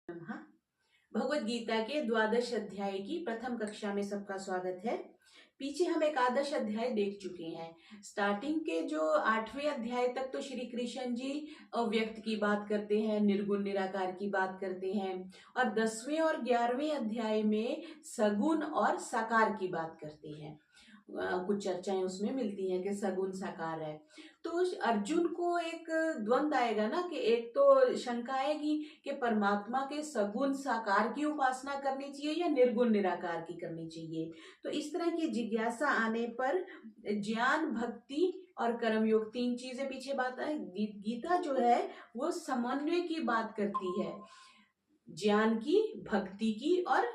नमः। भगवत गीता के द्वादश अध्याय की प्रथम कक्षा में सबका स्वागत है। पीछे हम एकादश अध्याय देख चुके हैं। स्टार्टिंग के जो 8वें अध्याय तक तो श्री कृष्ण जी अव्यक्त की बात करते हैं, निर्गुण निराकार की बात करते हैं, और 10वें और 11वें अध्याय में सगुण और साकार की बात करते हैं। कुछ चर्चाएं उसमें मिलती हैं कि सगुण साकार है। तो अर्जुन को एक द्वंद्व आएगा ना, कि एक तो शंका आएगी कि परमात्मा के सगुण साकार की उपासना करनी चाहिए या निर्गुण निराकार की करनी चाहिए। तो इस तरह की जिज्ञासा आने पर ज्ञान, भक्ति और कर्मयोग, तीन चीजें पीछे बात है। गीता जो है वो समन्वय की बात करती है, ज्ञान की, भक्ति की और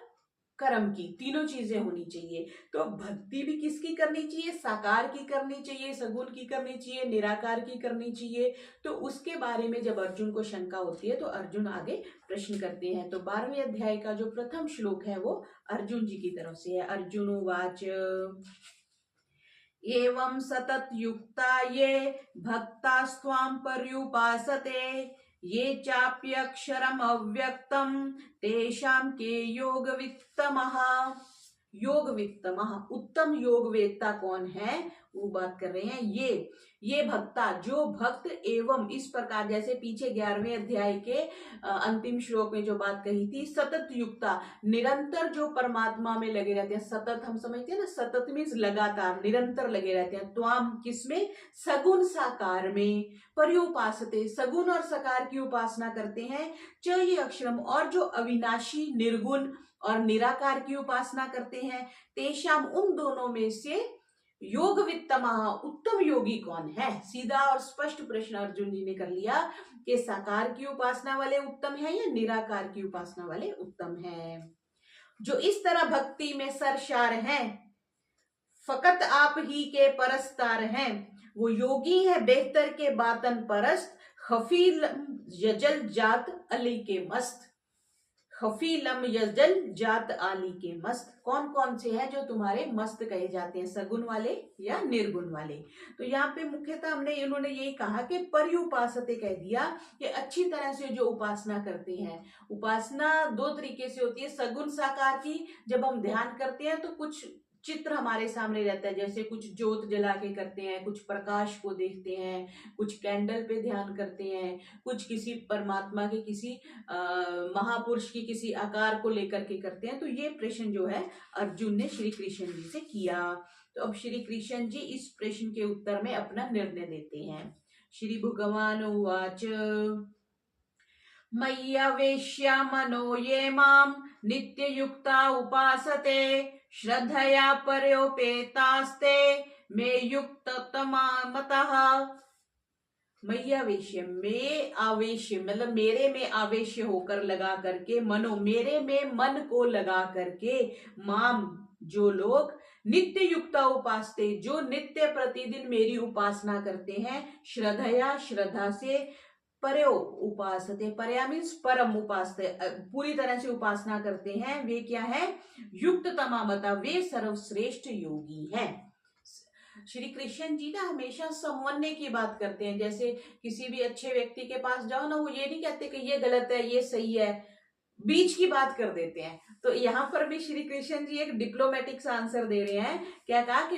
कर्म की, तीनों चीजें होनी चाहिए। तो भक्ति भी किसकी करनी चाहिए? साकार की करनी चाहिए, सगुण की करनी चाहिए, निराकार की करनी चाहिए। तो उसके बारे में जब अर्जुन को शंका होती है तो अर्जुन आगे प्रश्न करते हैं। तो 12वें अध्याय का जो प्रथम श्लोक है वो अर्जुन जी की तरफ से है। अर्जुन उवाच एवं सतत युक्ता ये भक्तास्त्वां पर्युपासते ये चाप्यक्षरम अव्यक्तम तेषां के योग वित्तमः। योग वित्तमः, उत्तम योग वेत्ता कौन है वो बात कर रहे हैं। ये भक्ता, जो भक्त एवं इस प्रकार, जैसे पीछे 11वें अध्याय के अंतिम श्लोक में जो बात कही थी, सतत युक्ता, निरंतर जो परमात्मा में लगे रहते हैं। सतत हम समझते हैं ना, सतत मीन्स लगातार, निरंतर लगे रहते हैं। त्वाम किसमें? सगुण साकार में, पर्युपासते, सगुण और साकार की उपासना करते हैं। च ये अक्षरम, और जो अविनाशी निर्गुण और निराकार की उपासना करते हैं। तेषाम, उन दोनों में से योग वित्तमः, उत्तम योगी कौन है? सीधा और स्पष्ट प्रश्न अर्जुन जी ने कर लिया कि साकार की उपासना वाले उत्तम है या निराकार की उपासना वाले उत्तम है। जो इस तरह भक्ति में सरशार हैं, फकत आप ही के परस्तार हैं, वो योगी है बेहतर के बातन परस्त, खफील यजल जात अली के मस्त। खफीलम यजल जात आली के मस्त, कौन कौन से हैं जो तुम्हारे मस्त कहे जाते हैं, सगुण वाले या निर्गुण वाले? तो यहाँ पे मुख्यतः इन्होंने यही कहा कि पर्युपासते कह दिया कि अच्छी तरह से जो उपासना करते हैं। उपासना दो तरीके से होती है, सगुण साकार की। जब हम ध्यान करते हैं तो कुछ चित्र हमारे सामने रहता है, जैसे कुछ ज्योत जला के करते हैं, कुछ प्रकाश को देखते हैं, कुछ कैंडल पे ध्यान करते हैं, कुछ किसी परमात्मा के किसी महापुरुष की किसी आकार को लेकर के करते हैं। तो ये प्रश्न जो है अर्जुन ने श्री कृष्ण जी से किया। तो अब श्री कृष्ण जी इस प्रश्न के उत्तर में अपना निर्णय देते हैं। श्री भगवान उवाच मय्यवेश्य मनो ये माम नित्य युक्ता उपासते श्रद्धया पर्योपेतास्ते मे युक्त तमा मतः। मय्यावेश्य, में आवेश्य मतलब मेरे में आवेश्य होकर, लगा करके, मनो मेरे में मन को लगा करके, माम जो लोग, नित्य युक्ता उपासते जो नित्य प्रतिदिन मेरी उपासना करते हैं, श्रद्धया श्रद्धा से, परयो उपासते, परया मीन्स परम उपासते, पूरी तरह से उपासना करते हैं, वे क्या है? युक्त तमामता, वे सर्वश्रेष्ठ योगी हैं। श्री कृष्ण जी ना हमेशा समन्वय की बात करते हैं। जैसे किसी भी अच्छे व्यक्ति के पास जाओ ना, वो ये नहीं कहते कि ये गलत है ये सही है, बीच की बात कर देते हैं। तो यहाँ पर भी श्री कृष्ण जी एक डिप्लोमेटिक सा आंसर दे रहे हैं। क्या कहा कि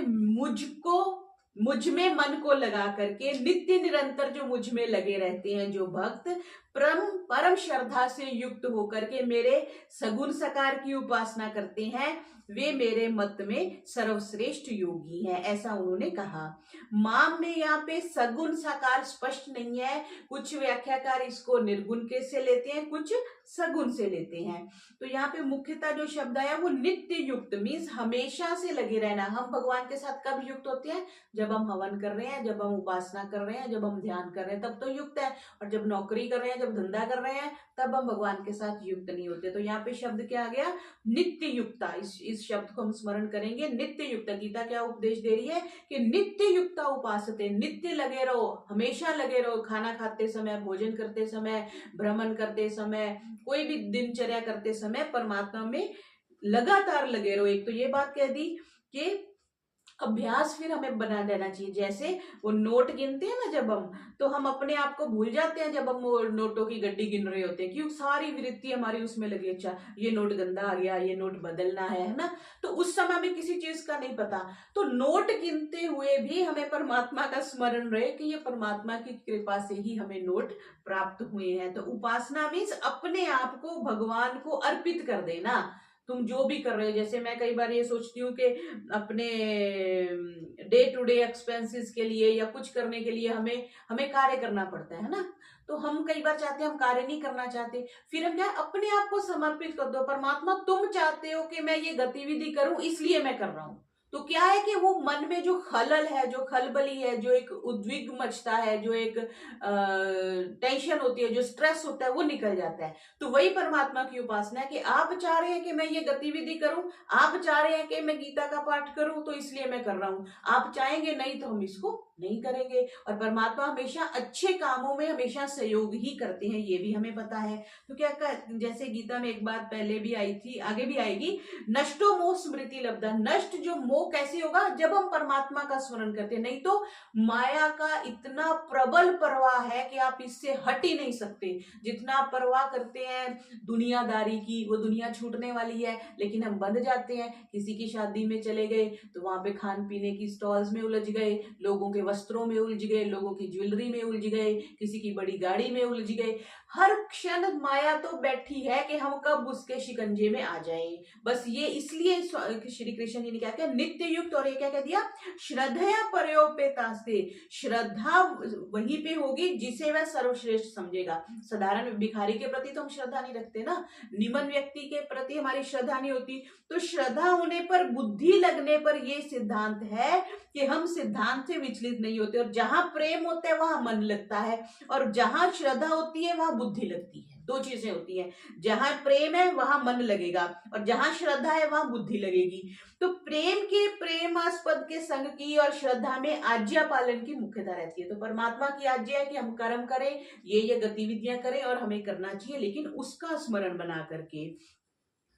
मुझ में मन को लगा करके, नित्य निरंतर जो मुझ में लगे रहते हैं, जो भक्त परम श्रद्धा से युक्त होकर के मेरे सगुण साकार की उपासना करते हैं, वे मेरे मत में सर्वश्रेष्ठ योगी हैं, ऐसा उन्होंने कहा। माम में यहाँ पे सगुण साकार स्पष्ट नहीं है, कुछ व्याख्याकार इसको निर्गुण के से लेते हैं, कुछ सगुण से लेते हैं। तो यहाँ पे मुख्यतः जो शब्द आया वो नित्य युक्त मीन्स हमेशा से लगे रहना। हम भगवान के साथ कब युक्त होते हैं? जब हम हवन कर रहे हैं, जब हम उपासना कर रहे हैं, जब हम ध्यान कर रहे हैं, तब तो युक्त है। और जब नौकरी कर रहे हैं, जब धंधा कर रहे हैं, तब हम भगवान के साथ युक्त नहीं होते। तो यहाँ पे शब्द क्या आ गया? नित्य युक्ता। इस शब्द को हम स्मरण करेंगे, नित्य युक्ता। गीता क्या उपदेश दे रही है कि नित्य युक्ता उपासते, नित्य लगे रहो, हमेशा लगे रहो, खाना खाते समय, भोजन करते समय, भ्रमण करते समय, कोई भी दिनचर्या करते समय परमात्मा में लगातार लगे रहो। एक तो ये बात कह दी कि अभ्यास फिर हमें बना देना चाहिए। जैसे वो नोट गिनते हैं ना जब हम, तो हम अपने आप को भूल जाते हैं जब हम वो नोटों की गड्डी गिन रहे होते हैं, क्यों सारी वृत्ति हमारी उसमें लगी, अच्छा ये नोट गंदा आ गया, ये नोट बदलना है ना। तो उस समय हमें किसी चीज का नहीं पता, तो नोट गिनते हुए भी हमें परमात्मा का स्मरण रहे कि ये परमात्मा की कृपा से ही हमें नोट प्राप्त हुए हैं। तो उपासना मीन्स अपने आप को भगवान को अर्पित कर देना। तुम जो भी कर रहे हो, जैसे मैं कई बार ये सोचती हूँ कि अपने डे टू डे एक्सपेंसेस के लिए या कुछ करने के लिए हमें हमें कार्य करना पड़ता है ना। तो हम कई बार चाहते हैं, हम कार्य नहीं करना चाहते, फिर हम क्या अपने आप को समर्पित कर दो, परमात्मा तुम चाहते हो कि मैं ये गतिविधि करूं इसलिए मैं कर रहा हूं। तो क्या है कि वो मन में जो खलल है, जो खलबली है, जो एक उद्विग्न मचता है, जो एक टेंशन होती है, जो स्ट्रेस होता है, वो निकल जाता है। तो वही परमात्मा की उपासना है कि आप चाह रहे हैं कि मैं ये गतिविधि करूं, आप चाह रहे हैं कि मैं गीता का पाठ करूं, तो इसलिए मैं कर रहा हूं। आप चाहेंगे नहीं तो हम इसको नहीं करेंगे। और परमात्मा हमेशा अच्छे कामों में हमेशा सहयोग ही करते हैं, ये भी हमें पता है। तो क्या जैसे गीता में एक बात पहले भी आई थी, आगे भी आएगी, नष्टो मोह स्मृति लब्धा। नष्ट जो मोह कैसे होगा, जब हम परमात्मा का स्मरण करते हैं। नहीं तो माया का इतना प्रबल प्रवाह है कि आप इससे हट ही नहीं सकते। जितना आप परवाह करते हैं दुनियादारी की, वो दुनिया छूटने वाली है, लेकिन हम बंध जाते हैं। किसी की शादी में चले गए तो वहां पे खान पीने की स्टॉल्स में उलझ गए, लोगों के वस्त्रों में उलझ गए, लोगों की ज्वेलरी में उलझ गए, किसी की बड़ी गाड़ी में उलझ गए। हर क्षण माया तो बैठी है कि हम कब उसके शिकंजे में आ जाएं। बस ये इसलिए श्री कृष्ण जी ने क्या किया, नित्य युक्त, और ये क्या कह दिया, श्रद्धया परयोपेतास्ते। श्रद्धा वहीं पे होगी जिसे वह सर्वश्रेष्ठ समझेगा। साधारण भिखारी के प्रति तो हम श्रद्धा नहीं रखते ना, निमन व्यक्ति के प्रति हमारी श्रद्धा नहीं होती। तो श्रद्धा होने पर, बुद्धि लगने पर, ये सिद्धांत है कि हम सिद्धांत से विचलित नहीं होते। और जहां प्रेम होता है वहां मन लगता है, और जहां श्रद्धा होती है वहां बुद्धि लगती है। दो चीजें होती हैं, जहां प्रेम है वहां मन लगेगा, और जहां श्रद्धा है वहां बुद्धि लगेगी। तो प्रेम के, प्रेमास्पद के संग की और श्रद्धा में आज्ञा पालन की मुख्यता रहती है। तो परमात्मा की आज्ञा है कि हम कर्म करें, ये गतिविधियां करें, और हमें करना चाहिए, लेकिन उसका स्मरण बना करके।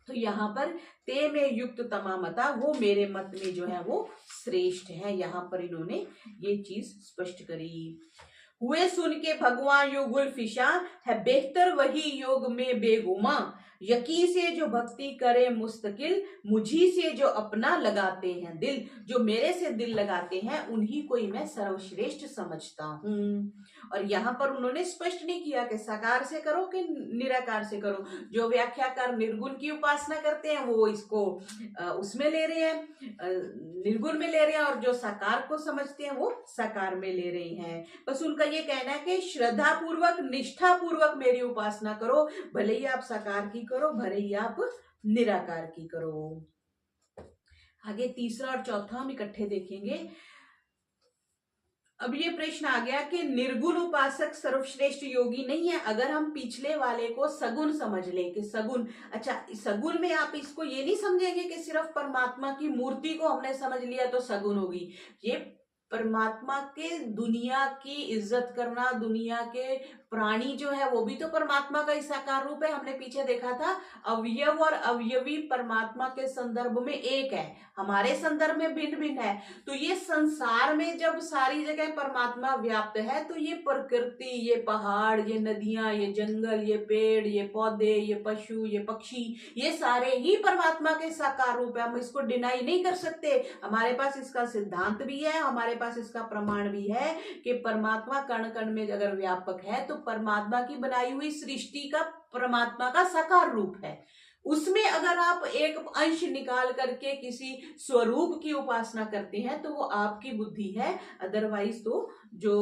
तो यहाँ पर ते में युक्त तमामता, वो मेरे मत में जो है वो श्रेष्ठ है। यहाँ पर इन्होंने ये चीज स्पष्ट करी। हुए सुन के भगवान युगुल फिशा, है बेहतर वही योग में बेगुमा। यकी से जो भक्ति करे मुस्तकिल, मुझी से जो अपना लगाते हैं दिल। जो मेरे से दिल लगाते हैं उन्हीं को ही मैं सर्वश्रेष्ठ समझता हूँ। और यहाँ पर उन्होंने स्पष्ट नहीं किया कि साकार से करो कि निराकार से करो। जो व्याख्याकार निर्गुण की उपासना करते हैं वो इसको उसमें ले रहे हैं, निर्गुण में ले रहे हैं, और जो साकार को समझते हैं वो साकार में ले रहे हैं। बस उनका ये कहना है कि श्रद्धा पूर्वक, निष्ठा पूर्वक मेरी उपासना करो, भले ही आप साकार की करो, भले ही आप निराकार की करो। आगे तीसरा और चौथा हम इकट्ठे देखेंगे। अब ये प्रश्न आ गया कि निर्गुण उपासक सर्वश्रेष्ठ योगी नहीं है। अगर हम पिछले वाले को सगुण समझ लें कि सगुण, अच्छा सगुण में आप इसको ये नहीं समझेंगे कि सिर्फ परमात्मा की मूर्ति को हमने समझ लिया तो सगुण होगी। ये परमात्मा के दुनिया की इज्जत करना, दुनिया के प्राणी जो है वो भी तो परमात्मा का ही साकार रूप है। हमने पीछे देखा था अवयव और अवयवी परमात्मा के संदर्भ में एक है, हमारे संदर्भ में भिन्न भिन्न है। तो ये संसार में जब सारी जगह परमात्मा व्याप्त है, तो ये प्रकृति, ये पहाड़, ये नदियां, ये जंगल, ये पेड़, ये पौधे, ये पशु, ये पक्षी, ये सारे ही परमात्मा के साकार रूप है। हम इसको डिनाई नहीं कर सकते। हमारे पास इसका सिद्धांत भी है, हमारे पास इसका प्रमाण भी है कि परमात्मा कण कण में अगर व्यापक है तो परमात्मा की बनाई हुई सृष्टि का परमात्मा का साकार रूप है। उसमें अगर आप एक अंश निकाल करके किसी स्वरूप की उपासना करते हैं तो वो आपकी बुद्धि है, अदरवाइज तो जो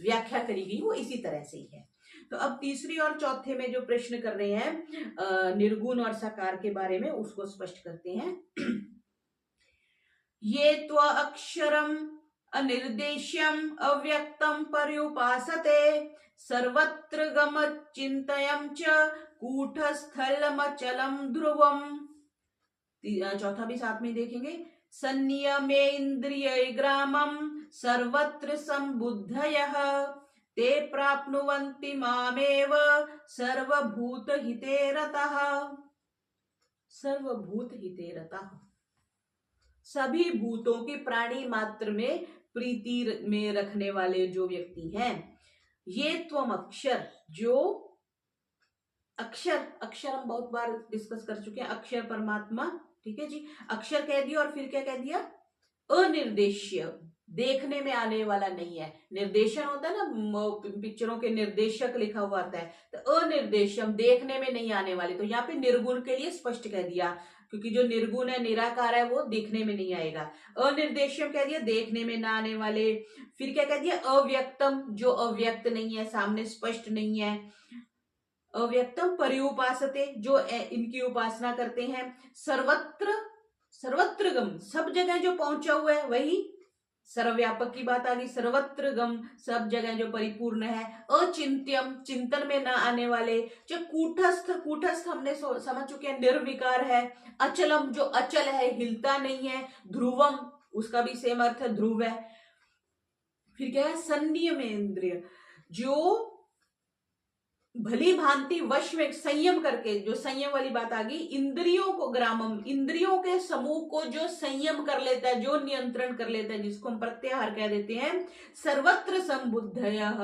व्याख्या करी गई वो इसी तरह से ही है। तो अब तीसरी और चौथे में जो प्रश्न कर रहे हैं निर्गुण और साकार के बारे में, उसको स्पष्ट करते हैं। ये त्व अक्षरम अनिर्देश्यम अव्यक्तम पर्युपासते, सर्वत्र गमचिन्तयं च कूटस्थलमचलम ध्रुवम। चौथा भी साथ में देखेंगे। संनियमे इंद्रिय ग्रामम सर्वत्र संबुद्धयः, ते प्राप्नुवन्ति मामेव सर्वभूत हिते रतः। सर्वभूत हिते रतः, सभी भूतों की प्राणी मात्र में प्रीति में रखने वाले जो व्यक्ति हैं, ये त्वम अक्षर, जो अक्षर, अक्षर हम बहुत बार डिस्कस कर चुके हैं, अक्षर परमात्मा, ठीक है जी। अक्षर कह दिया और फिर क्या कह दिया, अनिर्देश्य, देखने में आने वाला नहीं है। निर्देशन होता है ना, पिक्चरों के निर्देशक लिखा हुआ आता है, तो अनिर्देश्यम, देखने में नहीं आने वाले। तो यहाँ पे निर्गुण के लिए स्पष्ट कह दिया, क्योंकि जो निर्गुण है, निराकार है, वो दिखने में नहीं आएगा। अनिर्देश्यम कह दिया, देखने में ना आने वाले। फिर क्या कह दिया, अव्यक्तम, जो अव्यक्त नहीं है, सामने स्पष्ट नहीं है। अव्यक्तम पर्युपासते, जो इनकी उपासना करते हैं। सर्वत्र, सर्वत्रगम, सब जगह जो पहुंचा हुआ है, वही सर्वव्यापक की बात आ गई। सर्वत्र गम, सब जगह जो परिपूर्ण है। अचिंत्यम, चिंतन में न आने वाले। जो कूटस्थ, कूटस्थ हमने समझ चुके हैं, निर्विकार है। अचलम, जो अचल है, हिलता नहीं है। ध्रुवम, उसका भी सेम अर्थ है, ध्रुव है। फिर क्या है, संयमेंद्रिय, जो भली भांति वश में, संयम करके, जो संयम वाली बात आ गई। इंद्रियों को, ग्रामम, इंद्रियों के समूह को जो संयम कर लेता है, जो नियंत्रण कर लेता है, जिसको हम प्रत्याहार कह देते हैं। सर्वत्र संबुद्धयः,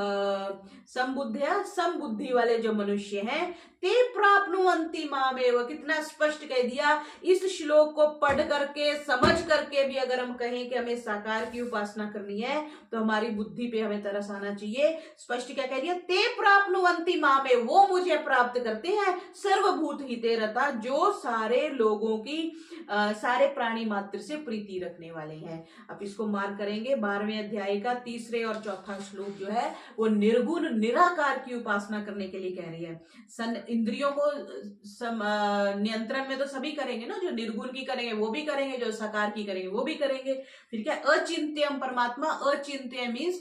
संबुद्धया, समबुद्धि वाले जो मनुष्य हैं, ते प्राप्नुवन्ति मामेव, कितना स्पष्ट कह दिया। इस श्लोक को पढ़ करके, समझ करके भी अगर हम कहें कि हमें साकार की उपासना करनी है, तो हमारी बुद्धि पे हमें तरस आना चाहिए। स्पष्ट क्या कह दिया, ते प्राप्नुवन्ति मामे, वो मुझे प्राप्त करते हैं। सर्वभूत हिते रता, जो सारे लोगों की, सारे प्राणी मात्र से प्रीति रखने वाले हैं। अब इसको मार्क करेंगे, 12वें अध्याय का तीसरे और चौथा श्लोक जो है, वो निर्गुण निराकार की उपासना करने के लिए कह रही है। इंद्रियों को नियंत्रण में तो सभी करेंगे ना, जो निर्गुण की करेंगे वो भी करेंगे, जो साकार की करेंगे वो भी करेंगे। फिर क्या, अचिंत्यम परमात्मा, अचिंत्य मीन्स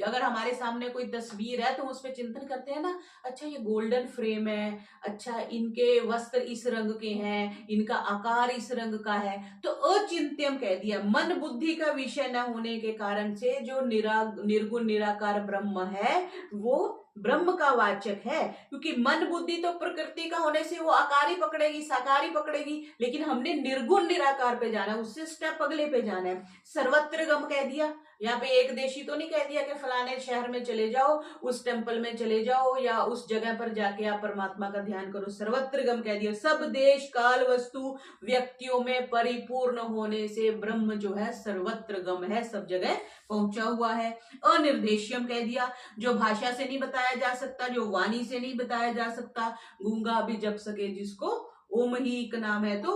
अगर हमारे सामने कोई तस्वीर है तो उस पर चिंतन करते हैं ना, अच्छा ये गोल्डन फ्रेम है, अच्छा इनके वस्त्र इस रंग के हैं, इनका आकार इस रंग का है, तो अचिंत्यम कह दिया। मन बुद्धि का विषय न होने के कारण से जो निर्गुण निराकार ब्रह्म है, वो ब्रह्म का वाचक है। क्योंकि मन बुद्धि तो प्रकृति का होने से वो आकार ही पकड़ेगी, साकार ही पकड़ेगी, लेकिन हमने निर्गुण निराकार पे जाना है, उससे स्टेप अगले पे जाना है। सर्वत्र गम कह दिया, यहाँ पे एक देशी तो नहीं कह दिया कि फलाने शहर में चले जाओ, उस टेम्पल में चले जाओ, या उस जगह पर जाके आप परमात्मा का ध्यान करो। सर्वत्र गम कह दिया, सब देश काल वस्तु व्यक्तियों में परिपूर्ण होने से ब्रह्म जो है सर्वत्र गम है, सब जगह पहुंचा हुआ है। अनिर्देश्यम कह दिया, जो भाषा से नहीं बताया जा सकता, जो वाणी से नहीं बताया जा सकता। गूंगा भी जप सके जिसको, ओम ही एक नाम है। तो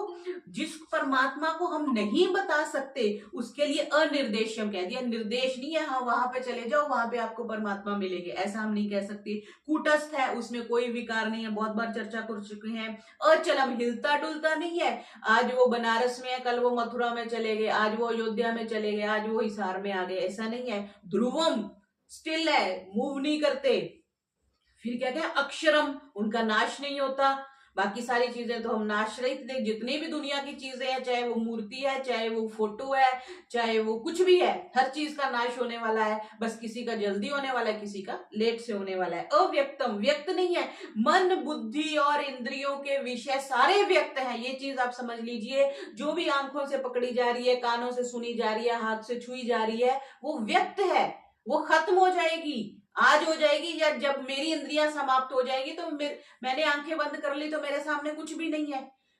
जिस परमात्मा को हम नहीं बता सकते, उसके लिए अनिर्देश्यम कह दिया। निर्देश नहीं है, हाँ वहां पे चले जाओ, वहां पे आपको परमात्मा मिलेंगे, ऐसा हम नहीं कह सकते। कूटस्थ है, उसमें कोई विकार नहीं है, बहुत बार चर्चा कर चुके हैं। अचलम, हिलता डुलता नहीं है, आज वो बनारस में है, कल वो मथुरा में चले गए, आज वो अयोध्या में चले गए, आज वो हिसार में आ गए, ऐसा नहीं है। ध्रुवम, स्टिल है, मूव नहीं करते। फिर क्या क्या, अक्षरम, उनका नाश नहीं होता। बाकी सारी चीजें तो हम नाश रहित थे, जितनी भी दुनिया की चीजें हैं, चाहे वो मूर्ति है, चाहे वो फोटो है, चाहे वो कुछ भी है, हर चीज का नाश होने वाला है। बस किसी का जल्दी होने वाला है, किसी का लेट से होने वाला है। अव्यक्तम, व्यक्त नहीं है। मन बुद्धि और इंद्रियों के विषय सारे व्यक्त हैं, ये चीज आप समझ लीजिए। जो भी आंखों से पकड़ी जा रही है, कानों से सुनी जा रही है, हाथ से छुई जा रही है, वो व्यक्त है, वो खत्म हो जाएगी, आज हो जाएगी, या जब मेरी इंद्रियां समाप्त हो जाएगी, तो मैंने आंखें बंद कर ली तो मेरे सामने कुछ भी नहीं है।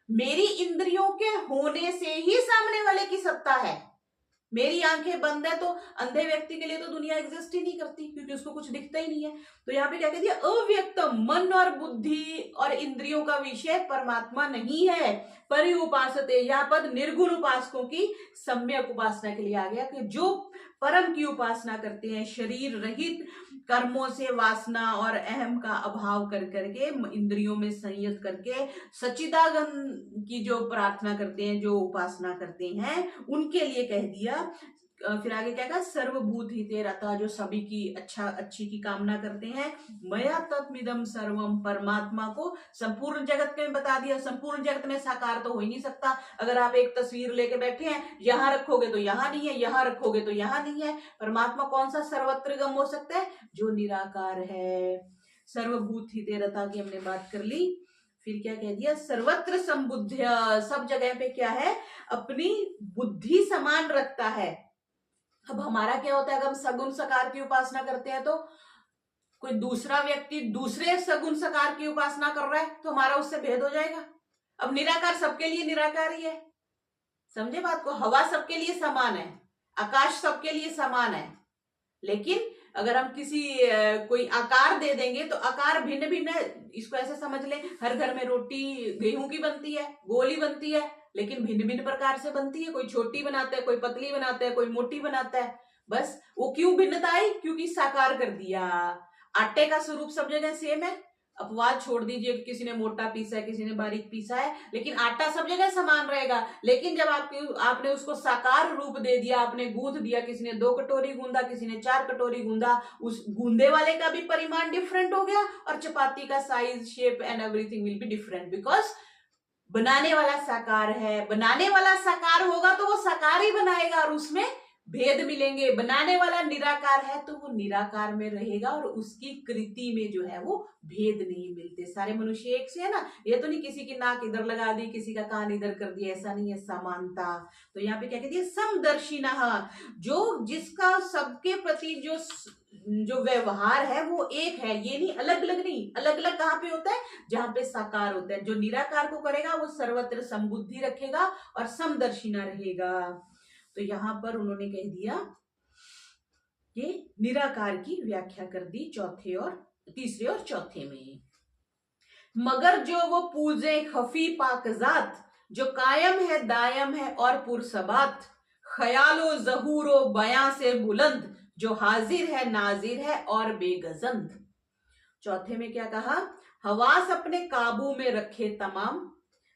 मेरी इंद्रियों के होने से ही सामने वाले की सत्ता है। मेरी आंखें बंद है तो अंधे व्यक्ति के लिए तो दुनिया एग्जिस्ट ही नहीं करती, क्योंकि उसको कुछ दिखता ही नहीं है। तो यहाँ पे क्या कह दिया, अव्यक्तम, मन और बुद्धि और इंद्रियों का विषय परमात्मा नहीं है। परि उपासते, यह पद निर्गुण उपासकों की सम्यक उपासना के लिए आ गया, कि जो परम की उपासना करते हैं, शरीर रहित, कर्मों से वासना और अहम का अभाव कर करके, इंद्रियों में संयत करके, सच्चिदानंद की जो प्रार्थना करते हैं, जो उपासना करते हैं, उनके लिए कह दिया। फिर आगे क्या कहा, सर्वभूत हिते रता, जो सभी की अच्छी की कामना करते हैं। मया तत्मिदम सर्वम, परमात्मा को संपूर्ण जगत में बता दिया। संपूर्ण जगत में साकार तो हो ही नहीं सकता। अगर आप एक तस्वीर लेके बैठे हैं, यहां रखोगे तो यहां नहीं है, यहां रखोगे तो यहां नहीं है। परमात्मा कौन सा सर्वत्र गम हो सकता है, जो निराकार है। सर्वभूत हिते रता की हमने बात कर ली। फिर क्या कह दिया, सर्वत्र संबुद्ध्य, सब जगह पे क्या है, अपनी बुद्धि समान रखता है। अब हमारा क्या होता है, अगर हम सगुण सकार की उपासना करते हैं तो कोई दूसरा व्यक्ति दूसरे सगुण सकार की उपासना कर रहा है तो हमारा उससे भेद हो जाएगा। अब निराकार सबके लिए निराकार ही है, समझे बात को। हवा सबके लिए समान है, आकाश सबके लिए समान है, लेकिन अगर हम किसी कोई आकार दे देंगे तो आकार भिन्न भिन्न है। इसको ऐसे समझ ले, हर घर में रोटी गेहूं की बनती है, गोली बनती है, लेकिन भिन्न भिन्न प्रकार से बनती है। कोई छोटी बनाता है, कोई पतली बनाता है, कोई मोटी बनाता है। बस वो क्यों भिन्नता आई, क्योंकि साकार कर दिया। आटे का स्वरूप सब जगह सेम है, अपवाद छोड़ दीजिए कि किसी ने मोटा पीसा है, किसी ने बारीक पीसा है, लेकिन आटा सब जगह समान रहेगा। लेकिन जब आपने उसको साकार रूप दे दिया, आपने गूंथ दिया, किसी ने 2 कटोरी गूंदा, किसी ने 4 कटोरी गूंदा, उस गूंदे वाले का भी परिमाण डिफरेंट हो गया और चपाती का size, shape and everything will be different, because बनाने वाला साकार है। बनाने वाला साकार होगा तो वो साकार ही बनाएगा और उसमें भेद मिलेंगे। बनाने वाला निराकार है तो वो निराकार में रहेगा और उसकी कृति में जो है वो भेद नहीं मिलते। सारे मनुष्य एक से है ना, ये तो नहीं किसी की नाक इधर लगा दी, किसी का कान इधर कर दिया, ऐसा नहीं है, समानता। तो यहाँ पे क्या कहती है, समदर्शिनः, जो जिसका सबके प्रति जो व्यवहार है वो एक है, ये नहीं अलग अलग नहीं। अलग अलग कहाँ पे होता है, जहां पे साकार होता है। जो निराकार को करेगा वो सर्वत्र संबुद्धि रखेगा और समदर्शिना रहेगा। तो यहां पर उन्होंने कह दिया कि निराकार की व्याख्या कर दी तीसरे और चौथे में। मगर जो वो पूजे खफी पाकजात, जो कायम है दायम है और पुरसबात, ख्यालो जहूरो बयां से बुलंद, जो हाजिर है नाजिर है और बेगजंद। चौथे में क्या कहा, हवास अपने काबू में रखे तमाम,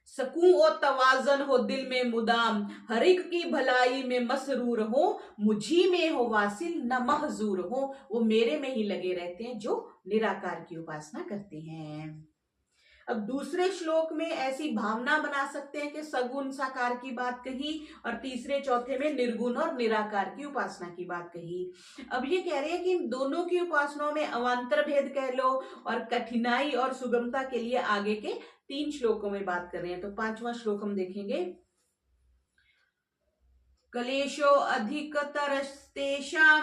सकूं और तवाजन हो दिल में मुदाम, हरिक की भलाई में मसरूर हो, मुझी में हो वासिल न महजूर हो। वो मेरे में ही लगे रहते हैं जो निराकार की उपासना करते हैं। अब दूसरे श्लोक में ऐसी भावना बना सकते हैं कि सगुण साकार की बात कही और तीसरे चौथे में निर्गुण और निराकार की उपासना की बात कही। अब ये कह रहे हैं कि इन दोनों की उपासनाओं में अवान्तर भेद कह लो और कठिनाई और सुगमता के लिए आगे के 3 श्लोकों में बात कर रहे हैं। तो 5वां श्लोक हम देखेंगे। कलेशो अधिकतरस्तेषां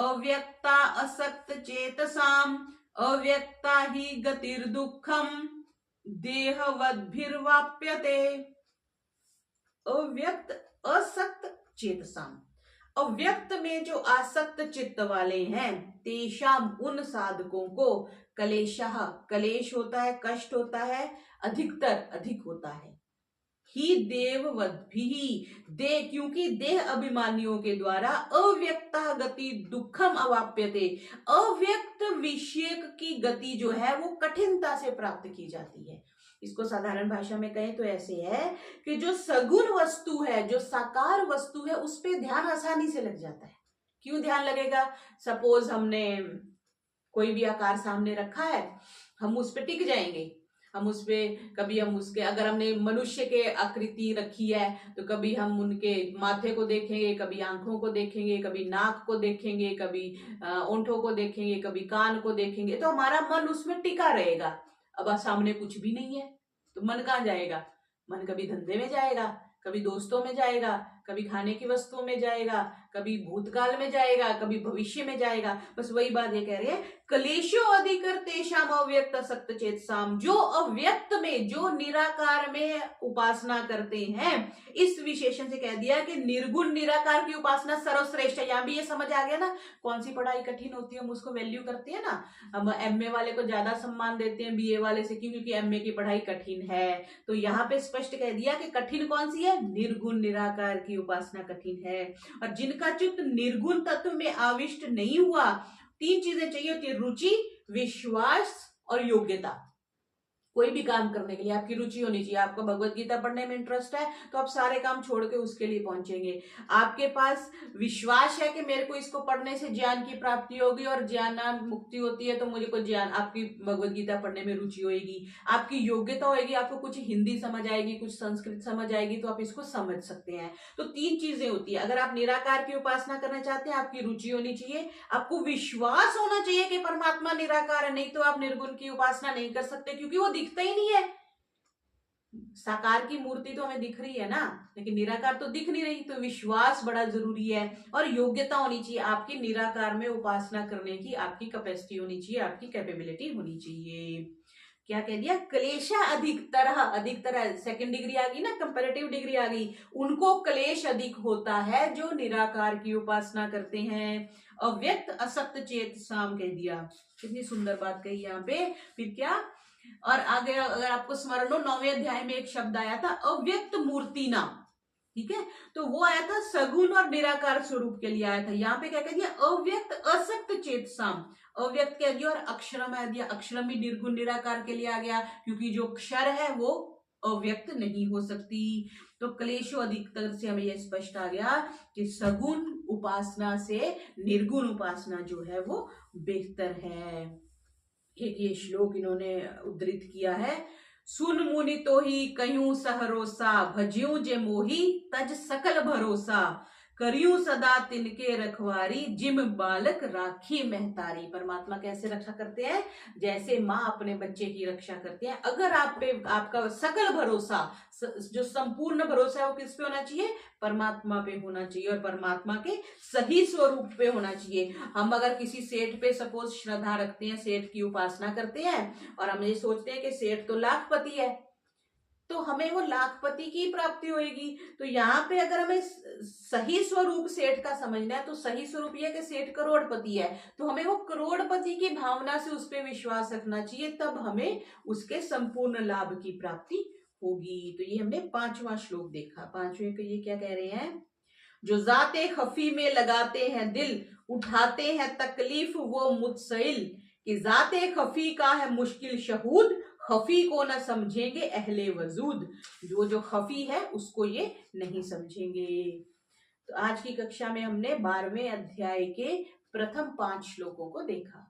अव्यक्ता असक्त चेतसाम, अव्यक्ता ही गतिर्दुःखम देहवद्भिर्वाप्यते। अव्यक्त असक्त चेतसाम, अव्यक्त में जो आसक्त चित्त वाले हैं, तेषाम उन साधकों को, कलेशः कलेश होता है, कष्ट होता है, अधिकतर अधिक होता है, ही देववद्भिः दे, क्योंकि देह अभिमानियों के द्वारा अव्यक्ता गति दुखम अवाप्यते, अव्यक्त विषय की गति जो है वो कठिनता से प्राप्त की जाती है। इसको साधारण भाषा में कहें तो ऐसे है कि जो सगुण वस्तु है, जो साकार वस्तु है, उस पे ध्यान आसानी से लग जाता है। क्यों ध्यान लगेगा, सपोज हमने कोई भी आकार सामने रखा है, हम उस पे टिक जाएंगे। हम उस पे कभी हम उसके, अगर हमने मनुष्य के आकृति रखी है तो कभी हम उनके माथे को देखेंगे, कभी आंखों को देखेंगे, कभी नाक को देखेंगे, कभी ओंठों को देखेंगे, कभी कान को देखेंगे, तो हमारा मन उसमें टिका रहेगा। अब सामने कुछ भी नहीं है तो मन कहाँ जाएगा, मन कभी धंधे में जाएगा, कभी दोस्तों में जाएगा, कभी खाने की वस्तुओं में जाएगा, कभी भूतकाल में जाएगा, कभी भविष्य में जाएगा। बस वही बात ये कह रहे हैं, कलेशो अधिकर तेषाम अव्यक्त सक्त चेतसाम, जो अव्यक्त में, जो निराकार में उपासना करते हैं। इस विशेषण से कह दिया कि निर्गुण निराकार की उपासना सर्वश्रेष्ठ है। यहाँ भी ये समझ आ गया ना, कौन सी पढ़ाई कठिन होती है हम उसको वैल्यू करते हैं ना। हम एमए वाले को ज्यादा सम्मान देते हैं बीए वाले से, क्यों, क्योंकि एमए की पढ़ाई कठिन है। तो यहाँ पे स्पष्ट कह दिया कि कठिन कौन सी है, निर्गुण निराकार की उपासना कठिन है। और जिनका चित्त निर्गुण तत्व में आविष्ट नहीं हुआ, 3 चीजें चाहिए होती है, रुचि, विश्वास और योग्यता। कोई भी काम करने के लिए आपकी रुचि होनी चाहिए। आपको भगवत गीता पढ़ने में इंटरेस्ट है तो आप सारे काम छोड़ के उसके लिए पहुंचेंगे। आपके पास विश्वास है कि मेरे को इसको पढ़ने से ज्ञान की प्राप्ति होगी और ज्ञान मुक्ति होती है, तो मुझे को ज्ञान, आपकी भगवत गीता पढ़ने में रुचि होगी। आपकी योग्यता होगी, आपको कुछ हिंदी समझ आएगी, कुछ संस्कृत समझ आएगी, तो आप इसको समझ सकते हैं। तो 3 चीजें होती है। अगर आप निराकार की उपासना करना चाहते हैं, आपकी रुचि होनी चाहिए, आपको विश्वास होना चाहिए कि परमात्मा निराकार है, नहीं तो आप निर्गुण की उपासना नहीं कर सकते, क्योंकि वो दिखता ही नहीं है। साकार की मूर्ति तो हमें दिख रही है ना, लेकिन निराकार तो दिख नहीं रही, तो विश्वास बड़ा जरूरी है और योग्यता होनी चाहिए आपकी निराकार में उपासना करने की, आपकी कैपेसिटी होनी चाहिए, आपकी कैपेबिलिटी होनी चाहिए। क्या कह दिया, क्लेशा अधिकतर सेकंड डिग्री आ गई ना, कंपैरेटिव डिग्री आ गई, उनको क्लेश अधिक होता है जो निराकार की उपासना करते हैं। अव्यक्त असक्त चेत साम कह दिया, कितनी सुंदर बात कही यहाँ पे। फिर क्या, और आगे अगर आपको स्मरण हो 9वें अध्याय में एक शब्द आया था अव्यक्त मूर्ति नाम, ठीक है, तो वो आया था सगुण और निराकार स्वरूप के लिए आया था। यहाँ पे क्या कह दिया, अव्यक्त असक्त चेतसाम, अव्यक्त कह दिया और अक्षरम आ दिया, अक्षरम भी निर्गुण निराकार के लिए आ गया, क्योंकि जो क्षर है वो अव्यक्त नहीं हो सकती। तो क्लेशो अधिकतर से हमें यह स्पष्ट आ गया कि सगुण उपासना से निर्गुण उपासना जो है वो बेहतर है। एक ये श्लोक इन्होंने उद्धृत किया है, सुन मुनि तो ही कयूं सहरोसा, भज्यूं जे मोही तज सकल भरोसा, करियूं सदा तिनके रखवारी, जिम बालक राखी महतारी। परमात्मा कैसे रक्षा करते हैं, जैसे माँ अपने बच्चे की रक्षा करते हैं। अगर आप पे आपका सकल भरोसा, जो संपूर्ण भरोसा है वो किस पे होना चाहिए, परमात्मा पे होना चाहिए और परमात्मा के सही स्वरूप पे होना चाहिए। हम अगर किसी सेठ पे सपोज श्रद्धा रखते हैं, सेठ की उपासना करते हैं और हम ये सोचते हैं कि सेठ तो लाखपति है, तो हमें वो लाखपति की प्राप्ति होगी। तो यहाँ पे अगर हमें सही स्वरूप सेठ का समझना है, तो सही स्वरूप यह है कि सेठ करोड़पति है, तो हमें वो करोड़पति की भावना से उस पर विश्वास रखना चाहिए, तब हमें उसके संपूर्ण लाभ की प्राप्ति होगी। तो ये हमने 5वां श्लोक देखा। 5वें को ये क्या कह रहे हैं, जो जाते खफी में लगाते हैं दिल, उठाते हैं तकलीफ वो मुतसइल, कि जाते खफी का है मुश्किल शहूद, खफी को न समझेंगे अहले वजूद। जो खफी है उसको ये नहीं समझेंगे। तो आज की कक्षा में हमने 12वें अध्याय के प्रथम 5 श्लोकों को देखा।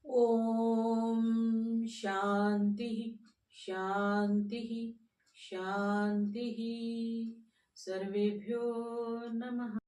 ओम शांति शांति शांति, सर्वेभ्यो नमः।